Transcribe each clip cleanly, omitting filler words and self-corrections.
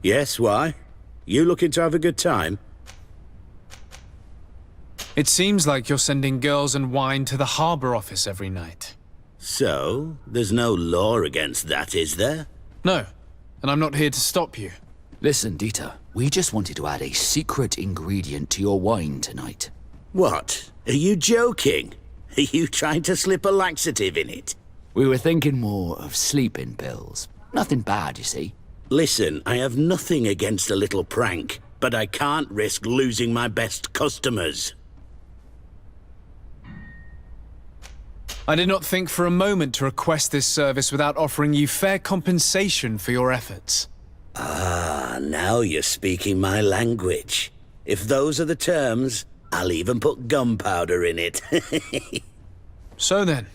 Yes, why? You looking to have a good time? It seems like you're sending girls and wine to the harbor office every night. So, there's no law against that, is there? No, and I'm not here to stop you. Listen, Dieter, we just wanted to add a secret ingredient to your wine tonight. What? Are you joking? Are you trying to slip a laxative in it? We were thinking more of sleeping pills. Nothing bad, you see. Listen, I have nothing against a little prank, but I can't risk losing my best customers. I did not think for a moment to request this service without offering you fair compensation for your efforts. Ah, now you're speaking my language. If those are the terms, I'll even put gunpowder in it. So then,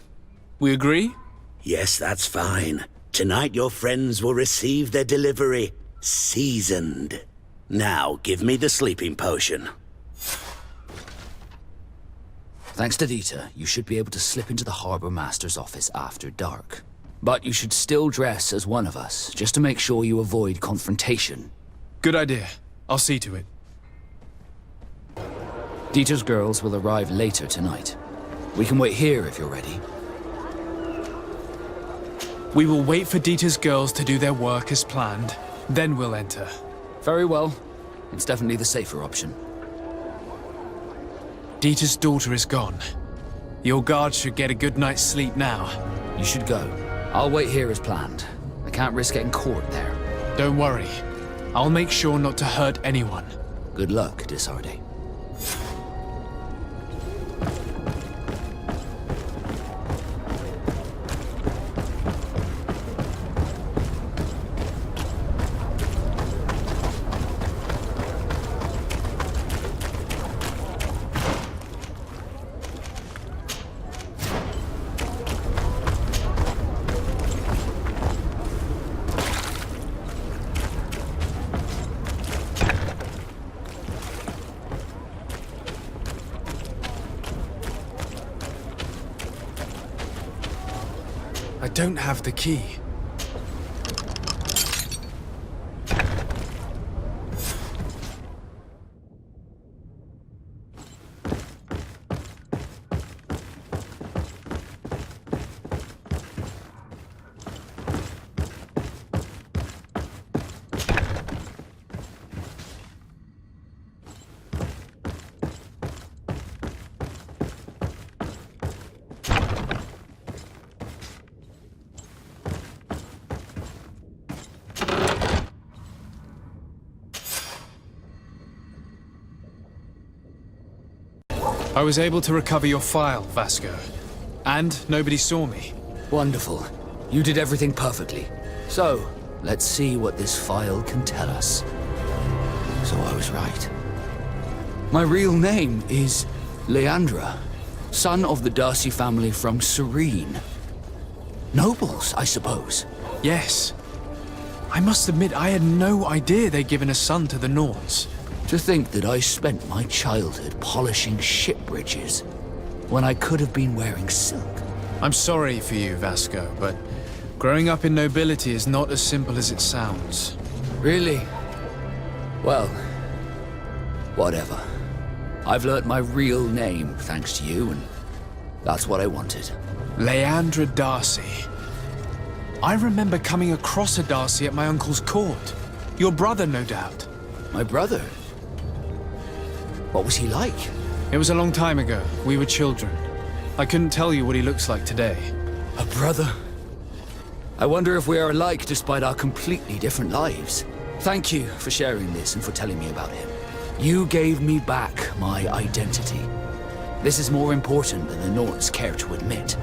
we agree? Yes, that's fine. Tonight your friends will receive their delivery, seasoned. Now, give me the sleeping potion. Thanks to Dieter, you should be able to slip into the Harbor Master's office after dark. But you should still dress as one of us, just to make sure you avoid confrontation. Good idea. I'll see to it. Dieter's girls will arrive later tonight. We can wait here if you're ready. We will wait for Dieter's girls to do their work as planned, then we'll enter. Very well. It's definitely the safer option. Dieter's daughter is gone. Your guard should get a good night's sleep now. You should go. I'll wait here as planned. I can't risk getting caught there. Don't worry. I'll make sure not to hurt anyone. Good luck, Desarde. I don't have the key. I was able to recover your file, Vasco. And nobody saw me. Wonderful. You did everything perfectly. So, let's see what this file can tell us. So I was right. My real name is Leandra, son of the Darcy family from Serene. Nobles, I suppose. Yes. I must admit, I had no idea they'd given a son to the Norns. To think that I spent my childhood polishing ship bridges, when I could have been wearing silk. I'm sorry for you, Vasco, but growing up in nobility is not as simple as it sounds. Really? Well, whatever. I've learnt my real name thanks to you, and that's what I wanted. Leandra Darcy. I remember coming across a Darcy at my uncle's court. Your brother, no doubt. My brother? What was he like? It was a long time ago. We were children. I couldn't tell you what he looks like today. A brother? I wonder if we are alike despite our completely different lives. Thank you for sharing this and for telling me about him. You gave me back my identity. This is more important than the Norns care to admit.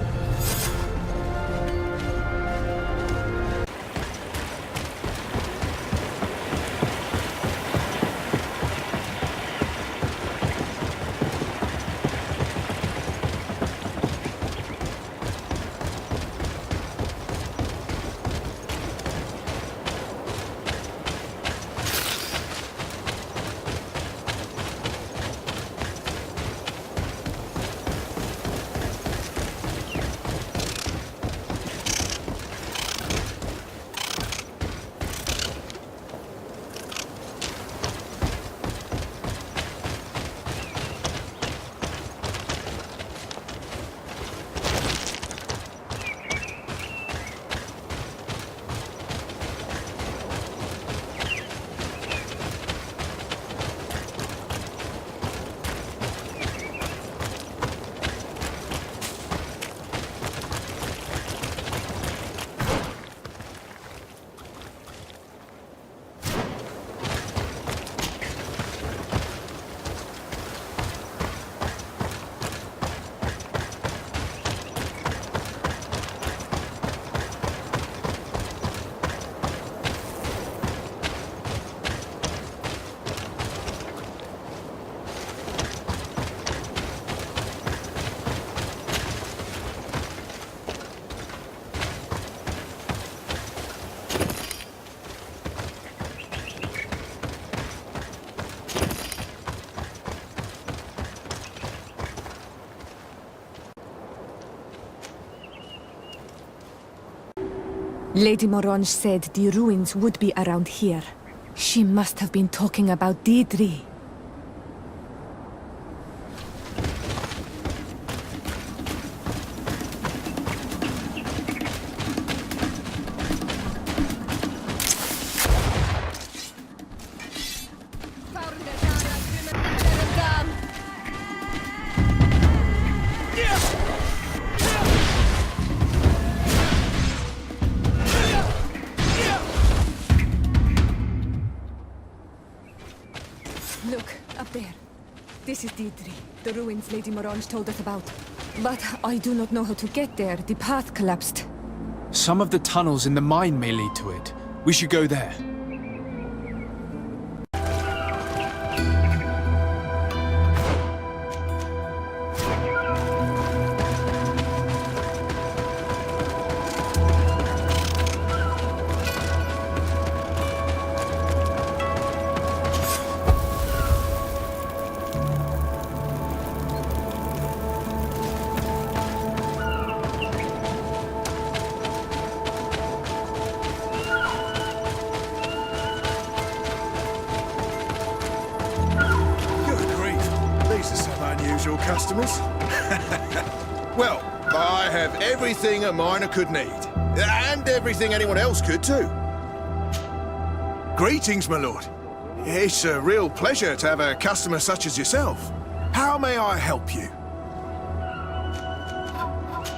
Lady Morange said the ruins would be around here. She must have been talking about Deirdre. Look, up there. This is Deirdre, the ruins Lady Morange told us about. But I do not know how to get there. The path collapsed. Some of the tunnels in the mine may lead to it. We should go there. Unusual customers. Well, I have everything a miner could need. And everything anyone else could too. Greetings, my lord. It's a real pleasure to have a customer such as yourself. How may I help you?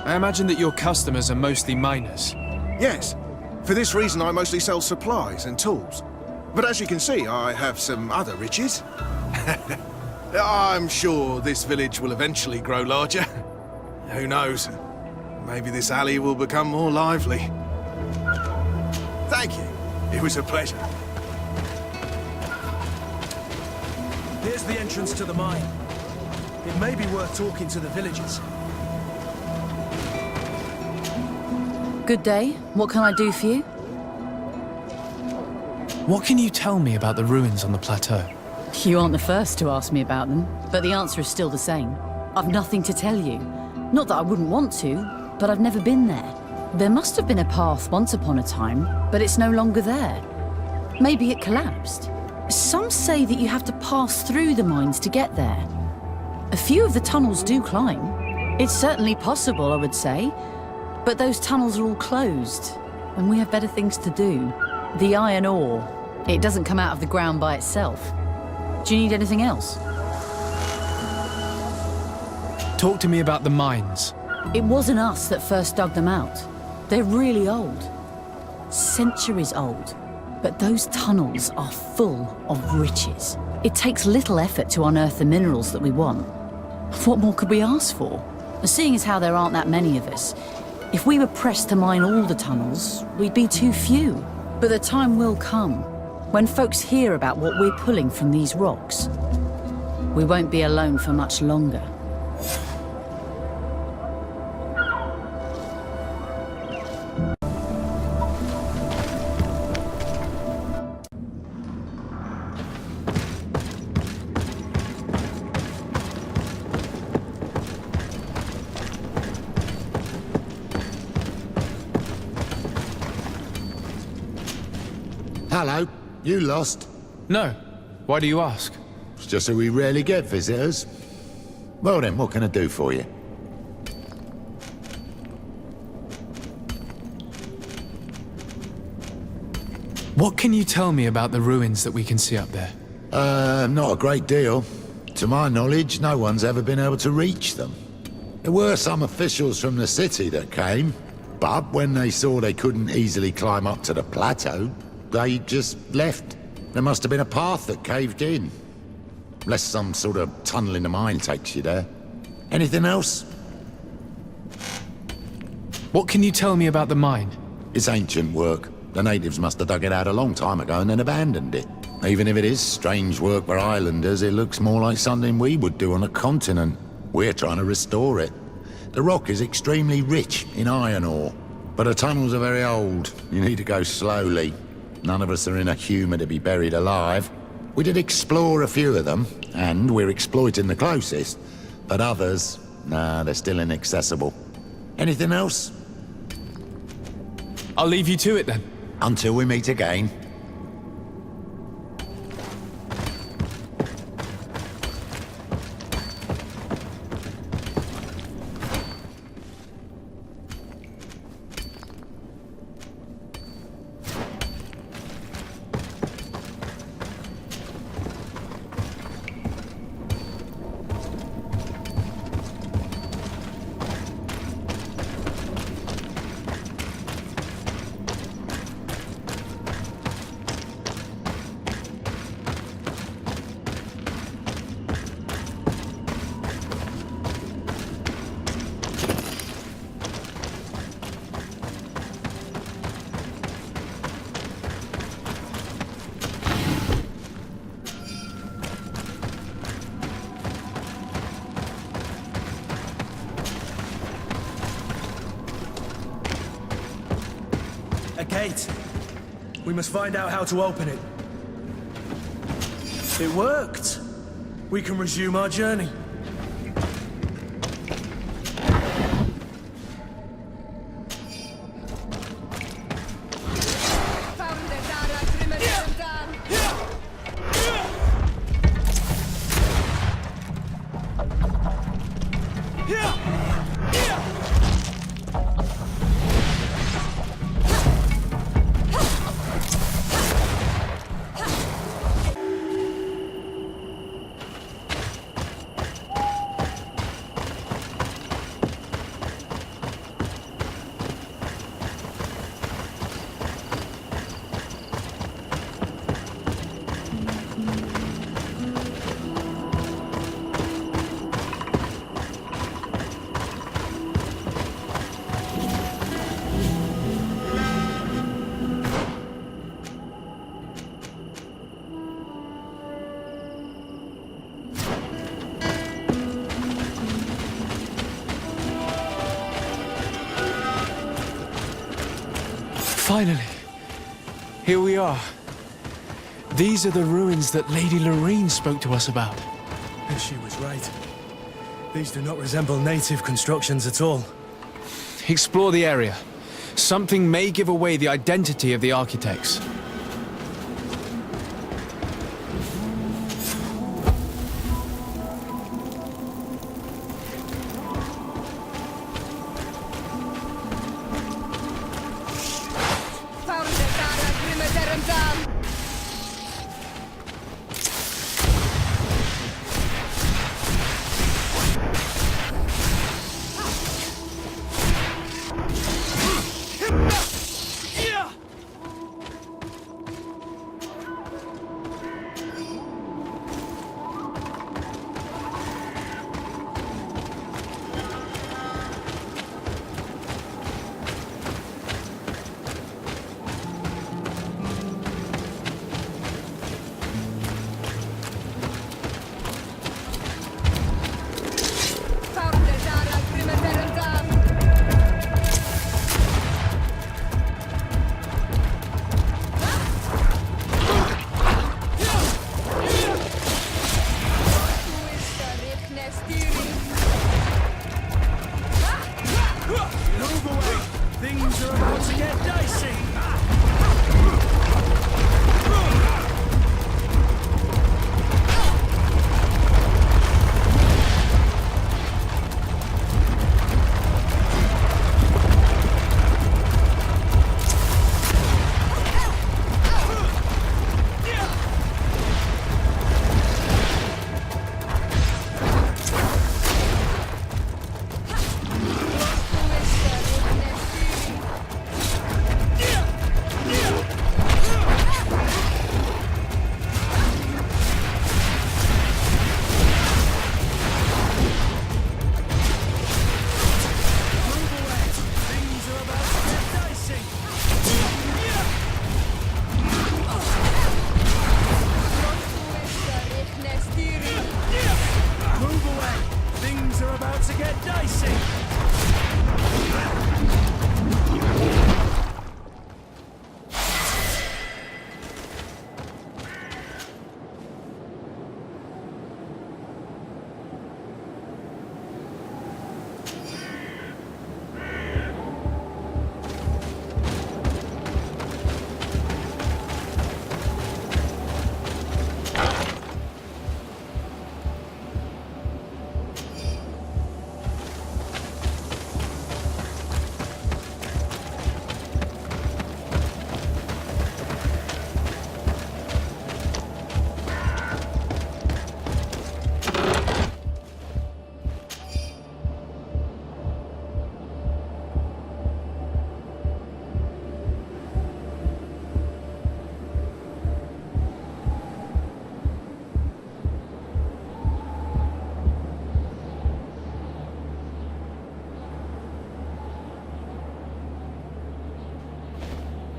I imagine that your customers are mostly miners. Yes. For this reason, I mostly sell supplies and tools. But as you can see, I have some other riches. I'm sure this village will eventually grow larger. Who knows? Maybe this alley will become more lively. Thank you. It was a pleasure. Here's the entrance to the mine. It may be worth talking to the villagers. Good day. What can I do for you? What can you tell me about the ruins on the plateau? You aren't the first to ask me about them, but the answer is still the same. I've nothing to tell you. Not that I wouldn't want to, but I've never been there. There must have been a path once upon a time, but it's no longer there. Maybe it collapsed. Some say that you have to pass through the mines to get there. A few of the tunnels do climb. It's certainly possible, I would say. But those tunnels are all closed, and we have better things to do. The iron ore, it doesn't come out of the ground by itself. Do you need anything else? Talk to me about the mines. It wasn't us that first dug them out. They're really old. Centuries old. But those tunnels are full of riches. It takes little effort to unearth the minerals that we want. What more could we ask for? Seeing as how there aren't that many of us, if we were pressed to mine all the tunnels, we'd be too few. But the time will come when folks hear about what we're pulling from these rocks. We won't be alone for much longer. Hello, you lost? No. Why do you ask? It's just that we rarely get visitors. Well then, what can I do for you? What can you tell me about the ruins that we can see up there? Not a great deal. To my knowledge, no one's ever been able to reach them. There were some officials from the city that came, but when they saw they couldn't easily climb up to the plateau, they just left. There must have been a path that caved in. Unless some sort of tunnel in the mine takes you there. Anything else? What can you tell me about the mine? It's ancient work. The natives must have dug it out a long time ago and then abandoned it. Even if it is strange work for islanders, it looks more like something we would do on a continent. We're trying to restore it. The rock is extremely rich in iron ore, but the tunnels are very old. You need to go slowly. None of us are in a humour to be buried alive. We did explore a few of them, and we're exploiting the closest. But others, nah, they're still inaccessible. Anything else? I'll leave you to it then. Until we meet again. A gate. We must find out how to open it. It worked. We can resume our journey. Finally, here we are. These are the ruins that Lady Lorene spoke to us about. And she was right. These do not resemble native constructions at all. Explore the area. Something may give away the identity of the architects. Things are about to get dicey!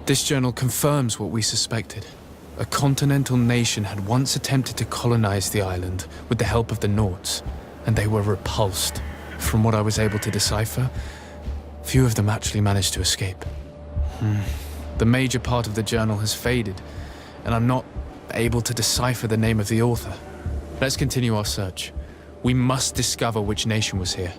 This journal confirms what we suspected. A continental nation had once attempted to colonize the island with the help of the Nords, and they were repulsed. From what I was able to decipher, few of them actually managed to escape. The major part of the journal has faded, and I'm not able to decipher the name of the author. Let's continue our search. We must discover which nation was here.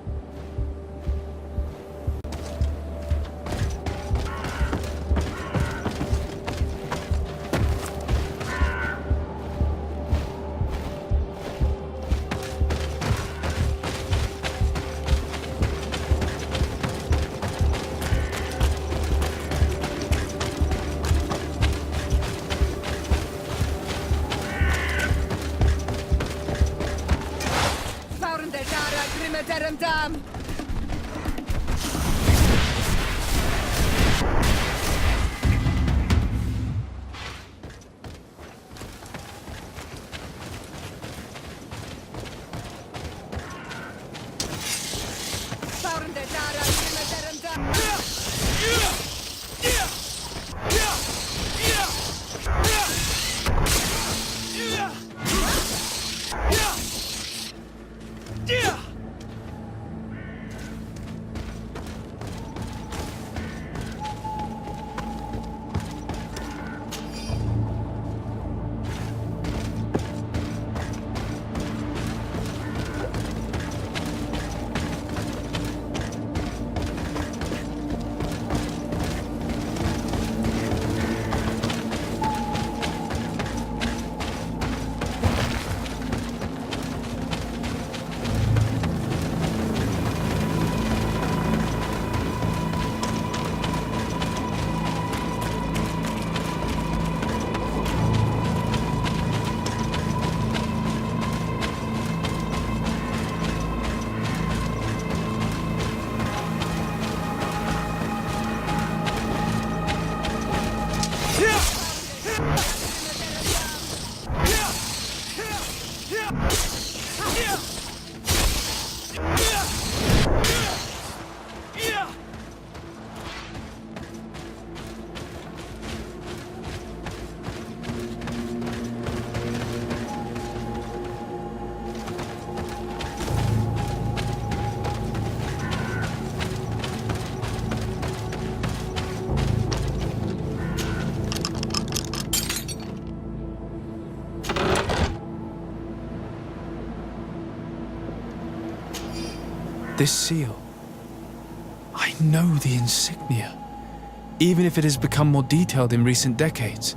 This seal. I know the insignia, even if it has become more detailed in recent decades.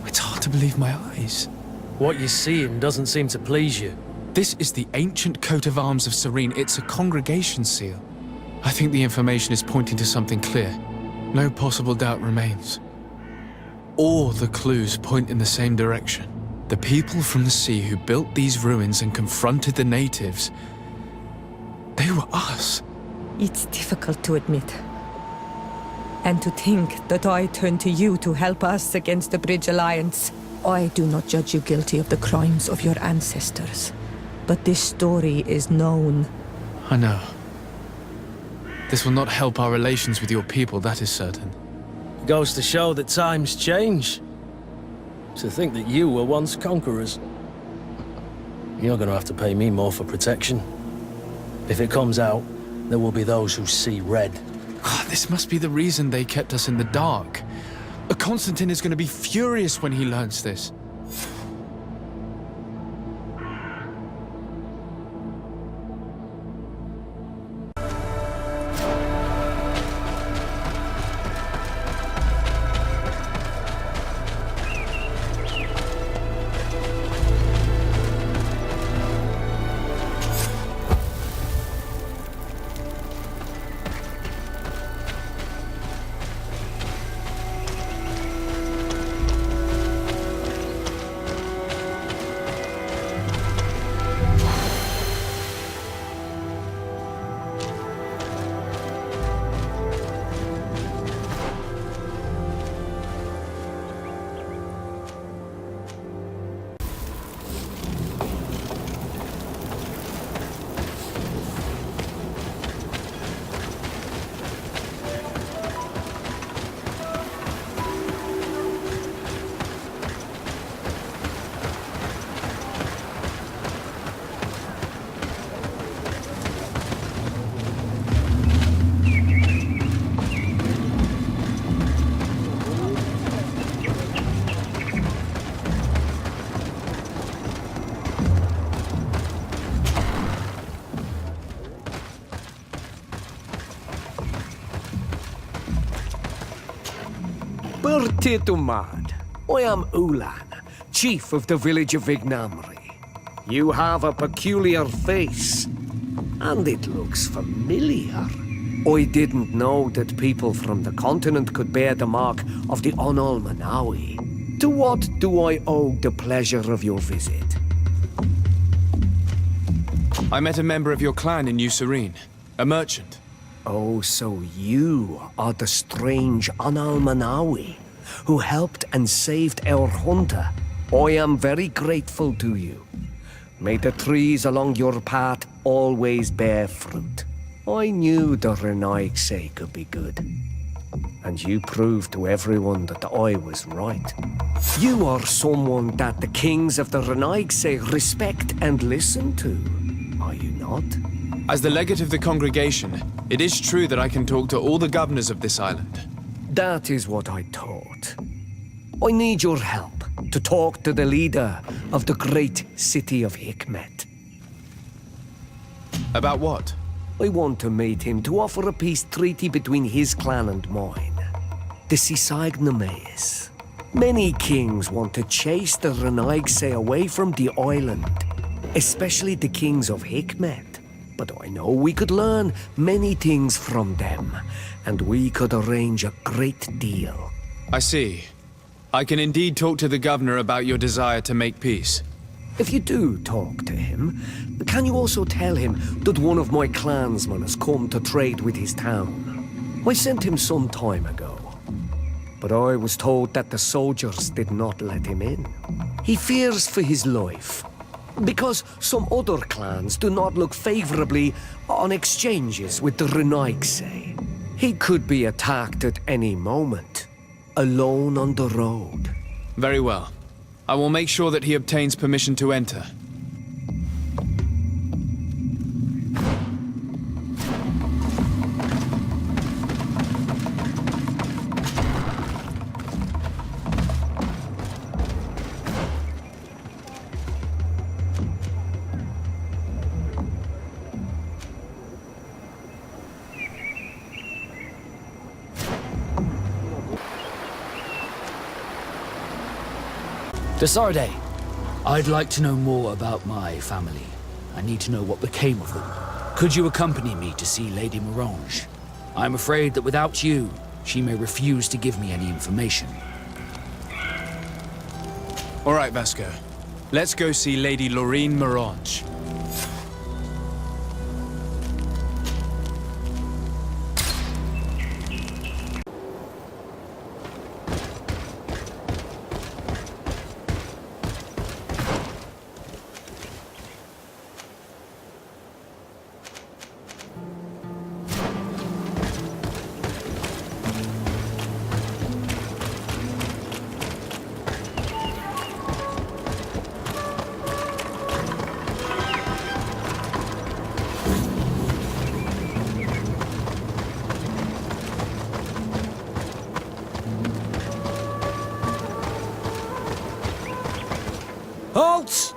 It's hard to believe my eyes. What you're seeing doesn't seem to please you. This is the ancient coat of arms of Serene. It's a congregation seal. I think the information is pointing to something clear. No possible doubt remains. All the clues point in the same direction. The people from the sea who built these ruins and confronted the natives, they were us. It's difficult to admit. And to think that I turned to you to help us against the Bridge Alliance. I do not judge you guilty of the crimes of your ancestors. But this story is known. I know. This will not help our relations with your people, that is certain. Goes to show that times change. To think that you were once conquerors. You're gonna have to pay me more for protection. If it comes out, there will be those who see red. This must be the reason they kept us in the dark. Constantine is going to be furious when he learns this. Bertitumad. I am Ulan, chief of the village of Vignamri. You have a peculiar face, and it looks familiar. I didn't know that people from the continent could bear the mark of the Onol Manawi. To what do I owe the pleasure of your visit? I met a member of your clan in New Serene, a merchant. Oh, so you are the strange Onol Manawi who helped and saved our hunter. I am very grateful to you. May the trees along your path always bear fruit. I knew the Renaigse could be good. And you proved to everyone that I was right. You are someone that the kings of the Renaigse respect and listen to, are you not? As the legate of the congregation, it is true that I can talk to all the governors of this island. That is what I thought. I need your help to talk to the leader of the great city of Hikmet. About what? I want to meet him to offer a peace treaty between his clan and mine. The Sisagnames. Many kings want to chase the Renaigse away from the island, especially the kings of Hikmet. But I know we could learn many things from them, and we could arrange a great deal. I see. I can indeed talk to the governor about your desire to make peace. If you do talk to him, can you also tell him that one of my clansmen has come to trade with his town? I sent him some time ago, but I was told that the soldiers did not let him in. He fears for his life, because some other clans do not look favorably on exchanges with the Renaigse. He could be attacked at any moment, alone on the road. Very well. I will make sure that he obtains permission to enter. Desarde, I'd like to know more about my family. I need to know what became of them. Could you accompany me to see Lady Morange? I'm afraid that without you, she may refuse to give me any information. All right, Vasco. Let's go see Lady Loreen Morange. Halt!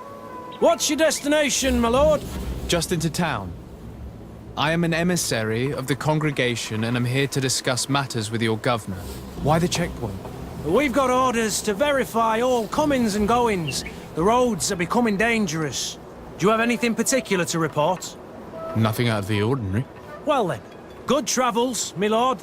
What's your destination, my lord? Just into town. I am an emissary of the congregation and am here to discuss matters with your governor. Why the checkpoint? We've got orders to verify all comings and goings. The roads are becoming dangerous. Do you have anything particular to report? Nothing out of the ordinary. Well then, good travels, my lord.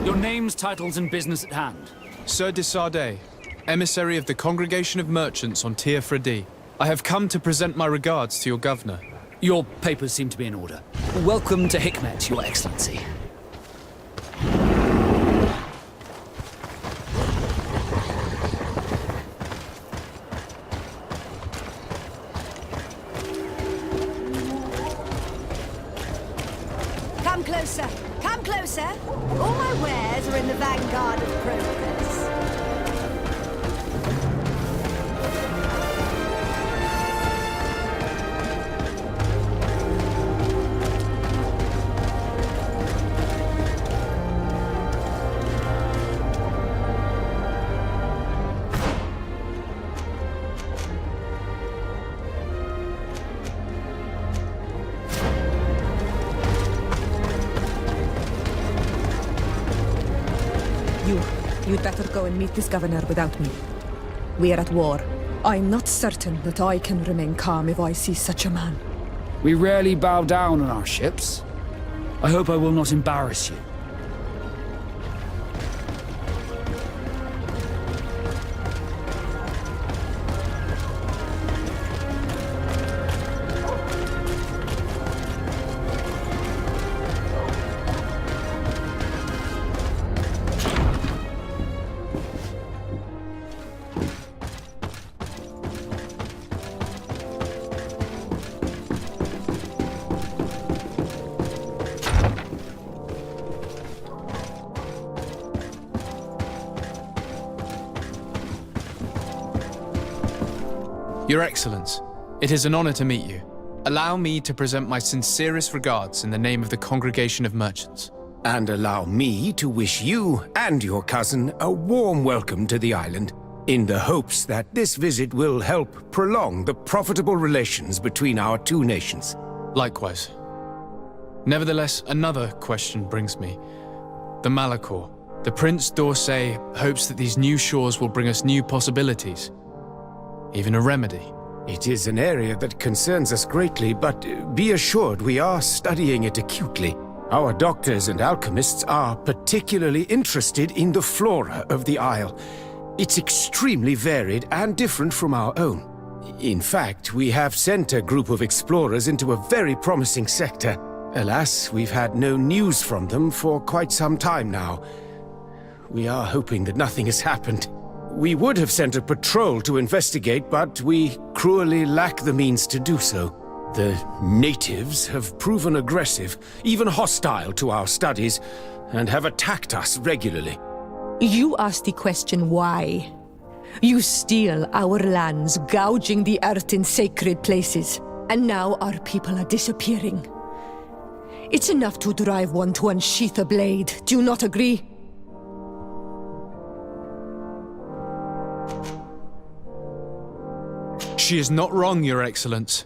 Your names, titles, and business at hand. Sir de Sardet, emissary of the Congregation of Merchants on Tir Fredi. I have come to present my regards to your governor. Your papers seem to be in order. Welcome to Hikmet, Your Excellency. Come closer. Come closer. All my wares are in the vanguard of progress. You'd better go and meet this governor without me. We are at war. I'm not certain that I can remain calm if I see such a man. We rarely bow down on our ships. I hope I will not embarrass you. Your Excellence, it is an honor to meet you. Allow me to present my sincerest regards in the name of the Congregation of Merchants. And allow me to wish you and your cousin a warm welcome to the island, in the hopes that this visit will help prolong the profitable relations between our two nations. Likewise. Nevertheless, another question brings me. The Malachor. The Prince d'Orsay hopes that these new shores will bring us new possibilities. Even a remedy. It is an area that concerns us greatly, but be assured we are studying it acutely. Our doctors and alchemists are particularly interested in the flora of the Isle. It's extremely varied and different from our own. In fact, we have sent a group of explorers into a very promising sector. Alas, we've had no news from them for quite some time now. We are hoping that nothing has happened. We would have sent a patrol to investigate, but we cruelly lack the means to do so. The natives have proven aggressive, even hostile to our studies, and have attacked us regularly. You asked the question why. You steal our lands, gouging the earth in sacred places, and now our people are disappearing. It's enough to drive one to unsheath a blade, do you not agree? She is not wrong, Your Excellence.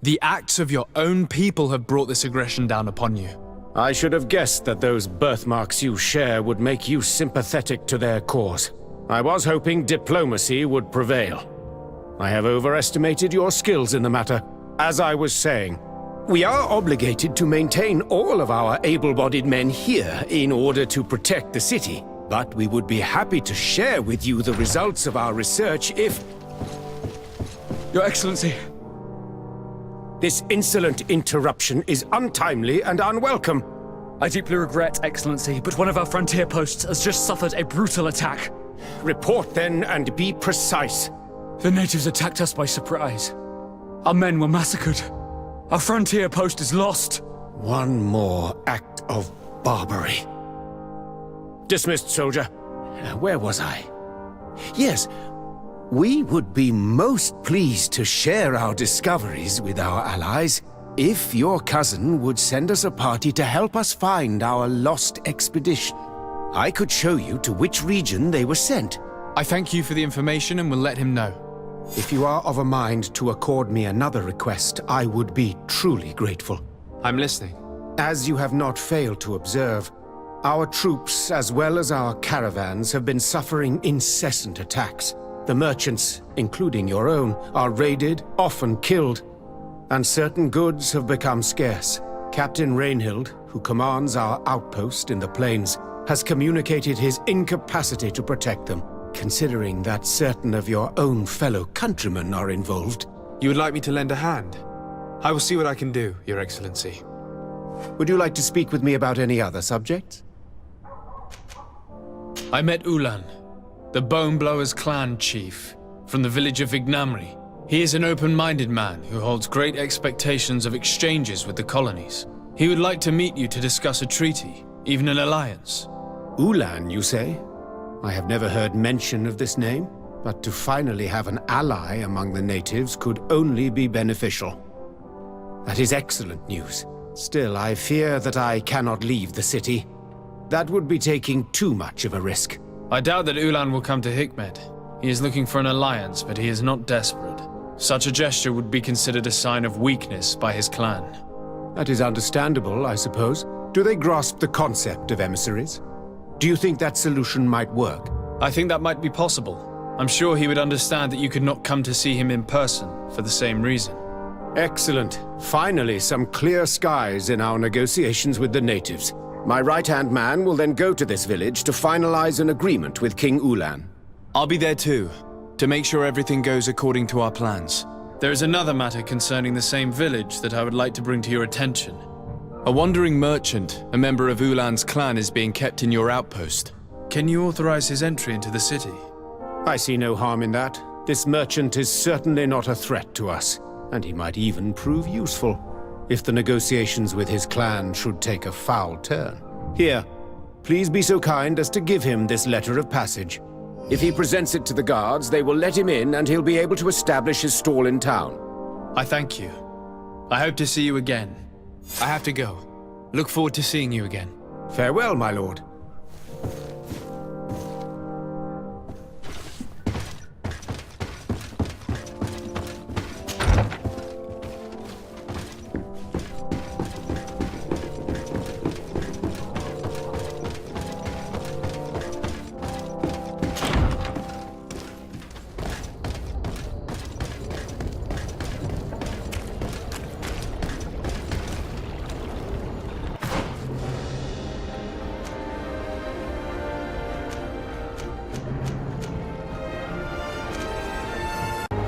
The acts of your own people have brought this aggression down upon you. I should have guessed that those birthmarks you share would make you sympathetic to their cause. I was hoping diplomacy would prevail. I have overestimated your skills in the matter. As I was saying, we are obligated to maintain all of our able-bodied men here in order to protect the city. But we would be happy to share with you the results of our research if... Your Excellency. This insolent interruption is untimely and unwelcome. I deeply regret, Excellency, but one of our frontier posts has just suffered a brutal attack. Report then and be precise. The natives attacked us by surprise. Our men were massacred. Our frontier post is lost. One more act of barbarity. Dismissed, soldier. Where was I? Yes. We would be most pleased to share our discoveries with our allies if your cousin would send us a party to help us find our lost expedition. I could show you to which region they were sent. I thank you for the information and will let him know. If you are of a mind to accord me another request, I would be truly grateful. I'm listening. As you have not failed to observe, our troops, as well as our caravans, have been suffering incessant attacks. The merchants, including your own, are raided, often killed, and certain goods have become scarce. Captain Rainhild, who commands our outpost in the plains, has communicated his incapacity to protect them, considering that certain of your own fellow countrymen are involved. You would like me to lend a hand? I will see what I can do, Your Excellency. Would you like to speak with me about any other subjects? I met Ulan, the Bone Blowers clan chief, from the village of Vignamri. He is an open-minded man who holds great expectations of exchanges with the colonies. He would like to meet you to discuss a treaty, even an alliance. Ulan, you say? I have never heard mention of this name, but to finally have an ally among the natives could only be beneficial. That is excellent news. Still, I fear that I cannot leave the city. That would be taking too much of a risk. I doubt that Ulan will come to Hikmed. He is looking for an alliance, but he is not desperate. Such a gesture would be considered a sign of weakness by his clan. That is understandable, I suppose. Do they grasp the concept of emissaries? Do you think that solution might work? I think that might be possible. I'm sure he would understand that you could not come to see him in person for the same reason. Excellent. Finally, some clear skies in our negotiations with the natives. My right-hand man will then go to this village to finalize an agreement with King Ulan. I'll be there too, to make sure everything goes according to our plans. There is another matter concerning the same village that I would like to bring to your attention. A wandering merchant, a member of Ulan's clan, is being kept in your outpost. Can you authorize his entry into the city? I see no harm in that. This merchant is certainly not a threat to us, and he might even prove useful if the negotiations with his clan should take a foul turn. Here, please be so kind as to give him this letter of passage. If he presents it to the guards, they will let him in and he'll be able to establish his stall in town. I thank you. I hope to see you again. I have to go. Look forward to seeing you again. Farewell, my lord.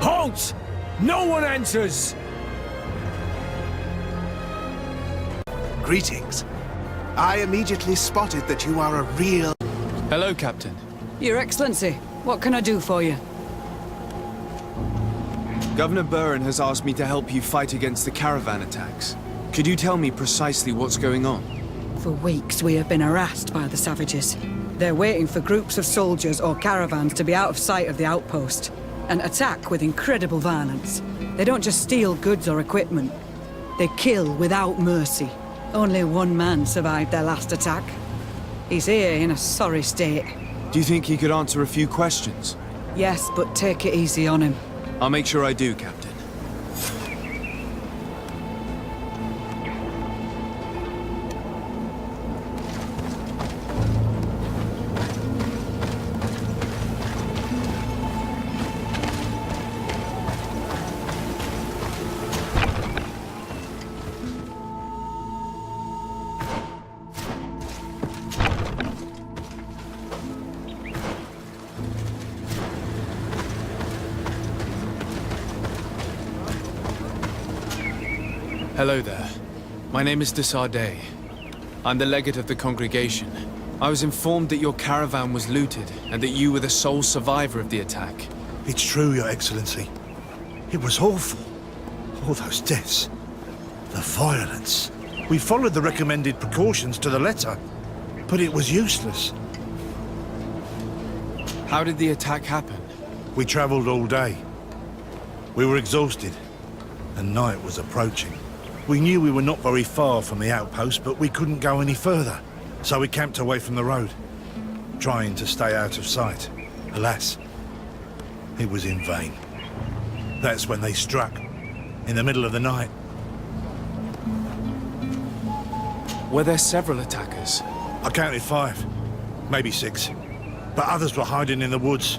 Halt! No one enters! Greetings. I immediately spotted that you are a real... Hello, Captain. Your Excellency, what can I do for you? Governor Buren has asked me to help you fight against the caravan attacks. Could you tell me precisely what's going on? For weeks we have been harassed by the savages. They're waiting for groups of soldiers or caravans to be out of sight of the outpost and attack with incredible violence. They don't just steal goods or equipment. They kill without mercy. Only one man survived their last attack. He's here in a sorry state. Do you think he could answer a few questions? Yes, but take it easy on him. I'll make sure I do, Captain. Hello there. My name is de Sardet. I'm the legate of the congregation. I was informed that your caravan was looted and that you were the sole survivor of the attack. It's true, Your Excellency. It was awful. All those deaths. The violence. We followed the recommended precautions to the letter, but it was useless. How did the attack happen? We traveled all day. We were exhausted, and night was approaching. We knew we were not very far from the outpost, but we couldn't go any further. So we camped away from the road, trying to stay out of sight. Alas, it was in vain. That's when they struck, in the middle of the night. Were there several attackers? I counted 5, maybe 6. But others were hiding in the woods.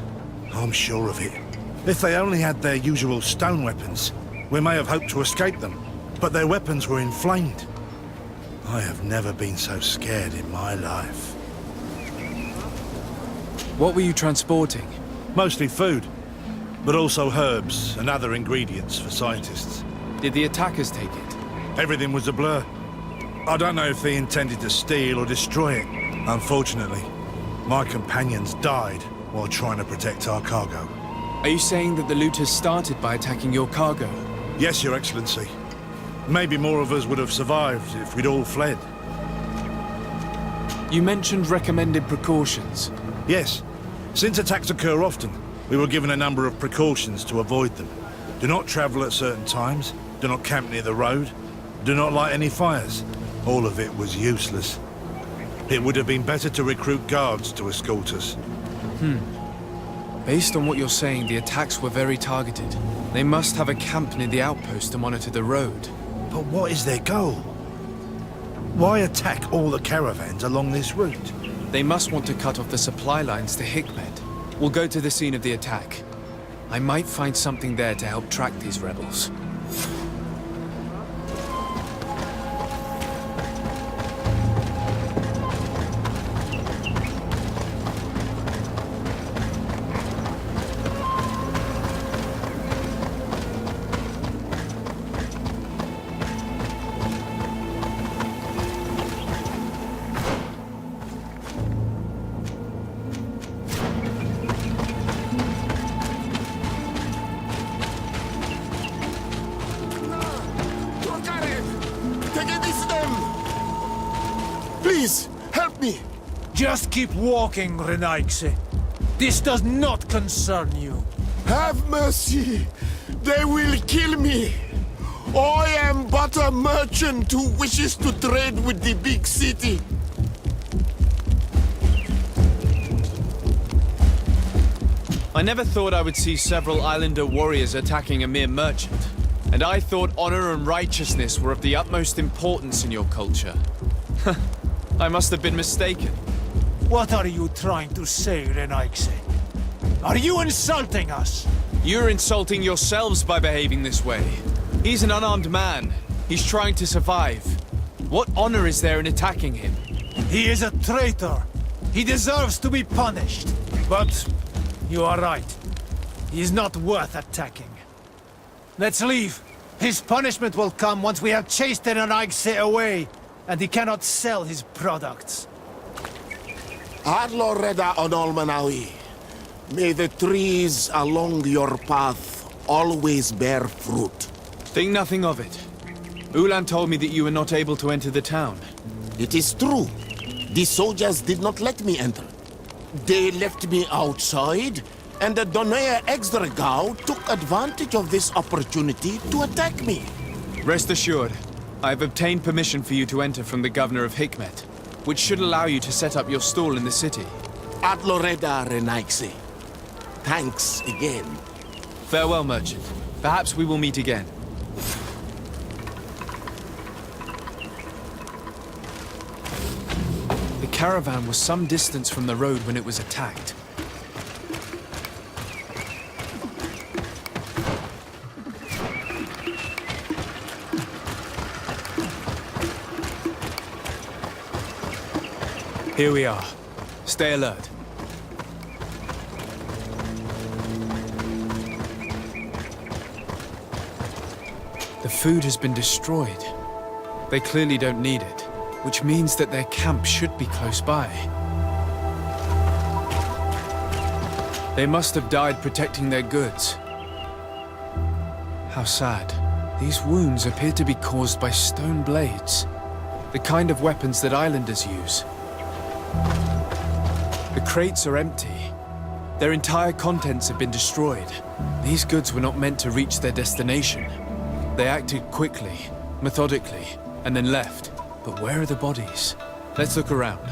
I'm sure of it. If they only had their usual stone weapons, we may have hoped to escape them. But their weapons were inflamed. I have never been so scared in my life. What were you transporting? Mostly food, but also herbs and other ingredients for scientists. Did the attackers take it? Everything was a blur. I don't know if they intended to steal or destroy it. Unfortunately, my companions died while trying to protect our cargo. Are you saying that the looters started by attacking your cargo? Yes, Your Excellency. Maybe more of us would have survived if we'd all fled. You mentioned recommended precautions. Yes. Since attacks occur often, we were given a number of precautions to avoid them. Do not travel at certain times, do not camp near the road, do not light any fires. All of it was useless. It would have been better to recruit guards to escort us. Based on what you're saying, the attacks were very targeted. They must have a camp near the outpost to monitor the road. But what is their goal? Why attack all the caravans along this route? They must want to cut off the supply lines to Hikmet. We'll go to the scene of the attack. I might find something there to help track these rebels. Please, help me! Just keep walking, Renaigse. This does not concern you. Have mercy! They will kill me! I am but a merchant who wishes to trade with the big city. I never thought I would see several Islander warriors attacking a mere merchant. And I thought honor and righteousness were of the utmost importance in your culture. I must have been mistaken. What are you trying to say, Renaigse? Are you insulting us? You're insulting yourselves by behaving this way. He's an unarmed man. He's trying to survive. What honor is there in attacking him? He is a traitor. He deserves to be punished. But you are right. He is not worth attacking. Let's leave. His punishment will come once we have chased Renaigse away, and he cannot sell his products. Adloreda Onolmanawi, may the trees along your path always bear fruit. Think nothing of it. Ulan told me that you were not able to enter the town. It is true. The soldiers did not let me enter. They left me outside, and the Donea Exdragao took advantage of this opportunity to attack me. Rest assured, I have obtained permission for you to enter from the governor of Hikmet, which should allow you to set up your stall in the city. Adloreda Renaigse. Thanks again. Farewell, merchant. Perhaps we will meet again. The caravan was some distance from the road when it was attacked. Here we are. Stay alert. The food has been destroyed. They clearly don't need it, which means that their camp should be close by. They must have died protecting their goods. How sad. These wounds appear to be caused by stone blades, the kind of weapons that islanders use. The crates are empty. Their entire contents have been destroyed. These goods were not meant to reach their destination. They acted quickly, methodically, and then left. But where are the bodies? Let's look around.